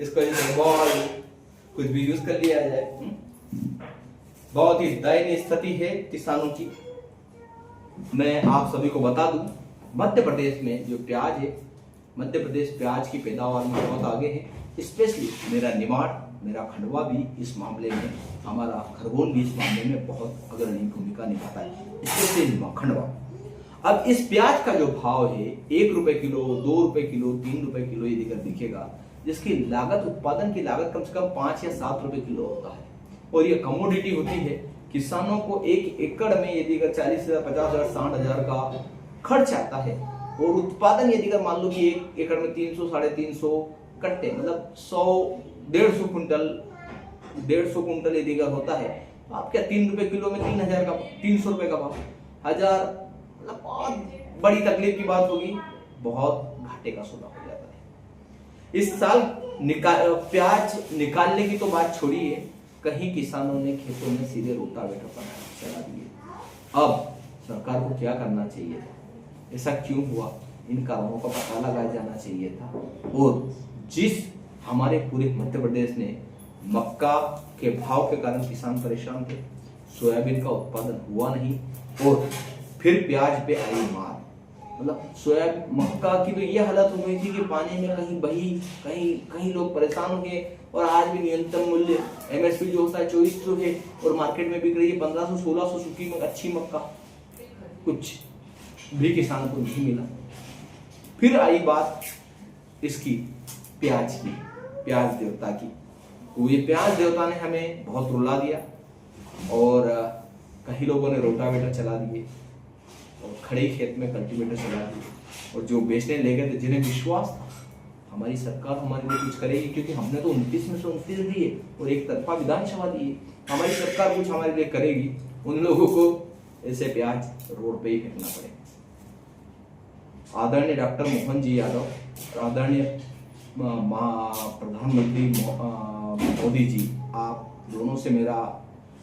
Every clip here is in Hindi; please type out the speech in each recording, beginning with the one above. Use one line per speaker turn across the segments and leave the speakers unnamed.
इसको बॉल कुछ भी यूज कर लिया जाए। बहुत ही दयनीय स्थिति है किसानों की। मैं आप सभी को बता दूं, मध्य प्रदेश में जो प्याज है, मध्य प्रदेश प्याज की पैदावार में बहुत आगे है। स्पेशली मेरा निमाड़, मेरा खंडवा भी इस मामले में, हमारा खरगोन भी इस मामले में बहुत अग्रणी भूमिका निभाता है, स्पेशली खंडवा। अब इस प्याज का जो भाव है 1 रुपए किलो, 2 रुपए किलो, 3 रुपए किलो यदि कर दिखेगा, जिसकी लागत, उत्पादन की लागत कम से कम 5 या 7 रुपए किलो होता है। और ये कमोडिटी होती है। किसानों को 1 एकड़ में यदि 40,000, 50,000, 60,000 का खर्च आता है और उत्पादन यदि मान लो कि 1 एकड़ में 300, 350 कट्टे, मतलब 100, 150 कुंटल, 150 कुंटल यदि होता है, तो आप क्या 3 रुपए किलो में 3,000 का, 300 रुपए का भाव, 1000, मतलब बहुत बड़ी तकलीफ की बात होगी, बहुत घाटे का सौदा हो जाता है। इस साल प्याज निकालने की तो बात छोड़िए, कहीं किसानों ने खेतों में सीधे रोटावेटर पर चला दिए। अब सरकार को क्या करना चाहिए था, ऐसा क्यों हुआ, इन कारणों का पता लगाया जाना चाहिए था। और जिस हमारे पूरे मध्य प्रदेश ने मक्का के भाव के कारण किसान परेशान थे, सोयाबीन का उत्पादन हुआ नहीं, और फिर प्याज पे आई मार। मतलब सोयाबीन, मक्का की तो ये हालत हो गई थी कि पानी में कहीं बही, कहीं लोग परेशान हो गए। और आज भी न्यूनतम मूल्य एमएसपी जो होता है 2400 है, और मार्केट में बिक रही है 1500, 1600 सूखी में अच्छी मक्का, कुछ भी किसान को नहीं मिला। फिर आई बात इसकी प्याज की, प्याज देवता की। तो ये प्याज देवता ने हमें बहुत रुला दिया, और कई लोगों ने रोटावेटर चला दिए और खड़े खेत में कल्टीवेटर चला दिए, और जो बेचने ले गए थे, जिन्हें विश्वास था हमारी सरकार हमारे लिए कुछ करेगी, क्योंकि हमने तो 29 में से 29 दिए और एक तरफा विधानसभा दिए, हमारी सरकार कुछ हमारे लिए करेगी, उन लोगों को ऐसे प्याज रोड पे ही फेंकना पड़ेगा। आदरणीय डॉक्टर मोहन जी यादव, आदरणीय प्रधानमंत्री मोदी जी, आप दोनों से मेरा,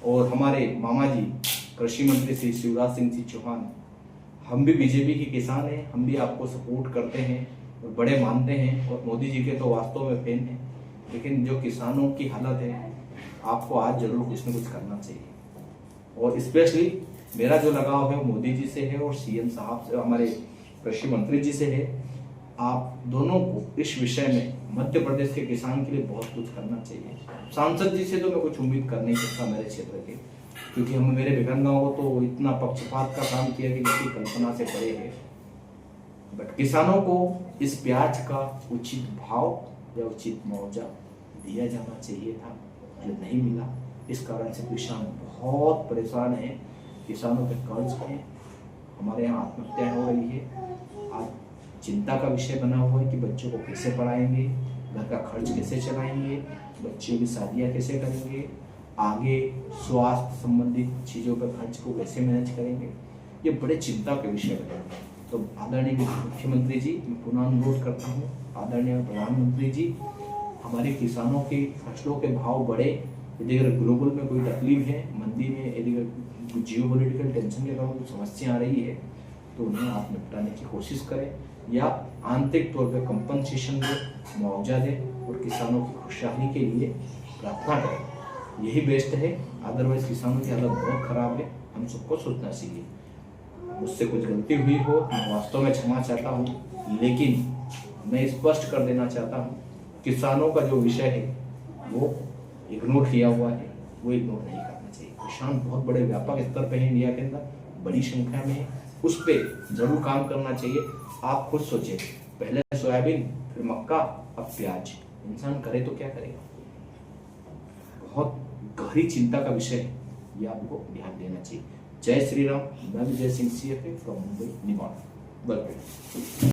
और हमारे मामा जी कृषि मंत्री श्री शिवराज सिंह जी चौहान, हम भी बीजेपी के किसान हैं, हम भी आपको सपोर्ट करते हैं और बड़े मानते हैं, और मोदी जी के तो वास्तव में फैन हैं। लेकिन जो किसानों की हालत है, आपको आज जरूर कुछ न कुछ करना चाहिए। और स्पेशली मेरा जो लगाव है मोदी जी से है, और सीएम साहब से, हमारे कृषि मंत्री जी से है। आप दोनों को इस विषय में मध्य प्रदेश के किसान के लिए बहुत कुछ करना चाहिए। सांसद जी से तो मैं कुछ उम्मीद कर नहीं सकता मेरे क्षेत्र के, क्योंकि हम, मेरे विघन गांव तो इतना पक्षपात का काम किया कि जिसकी कल्पना से परे है। बट किसानों को इस प्याज का उचित भाव या उचित मुआवजा दिया जाना चाहिए था, जो नहीं मिला। इस कारण से किसान बहुत परेशान है, किसानों पे कर्ज है, हमारे यहाँ आत्महत्या हो रही है। आज चिंता का विषय बना हुआ है कि बच्चों को कैसे पढ़ाएंगे, घर का खर्च कैसे चलाएंगे, बच्चों की शादियाँ कैसे करेंगे, आगे स्वास्थ्य संबंधित चीज़ों पर खर्च को कैसे मैनेज करेंगे, ये बड़े चिंता के विषय बने। तो आदरणीय मुख्यमंत्री जी, मैं पुनः अनुरोध करता हूँ, आदरणीय प्रधानमंत्री जी, हमारे किसानों के फसलों के भाव बढ़े, यदि अगर ग्लोबल में कोई तकलीफ है, मंदी में यदि जियोपॉलिटिकल टेंशन के कारण कुछ समस्या आ रही है, तो उन्हें आप निपटाने की कोशिश करें, या आंतरिक तौर पर कंपनसेशन दे, मुआवजा दे, और किसानों की खुशहाली के लिए प्रार्थना करें। यही बेस्ट है। अदरवाइज किसानों की हालत बहुत खराब है, हम सबको सोचना चाहिए। मुझसे कुछ गलती हुई हो, मैं वास्तव में क्षमा चाहता हूँ, लेकिन मैं स्पष्ट कर देना चाहता हूँ, किसानों का जो विषय है वो इग्नोर किया हुआ है, वो इग्नोर नहीं करना चाहिए। किसान बहुत बड़े व्यापक स्तर पे है, इंडिया के अंदर बड़ी संख्या में है, उस पर जरूर काम करना चाहिए। आप खुद सोचिए, पहले सोयाबीन, फिर मक्का, अब प्याज, इंसान करे तो क्या करेगा। बहुत गहरी चिंता का विषय है, ये आपको ध्यान देना चाहिए। जय श्री राम। मैं Vijay Singh CFA from Mumbai, Nimar. Welcome.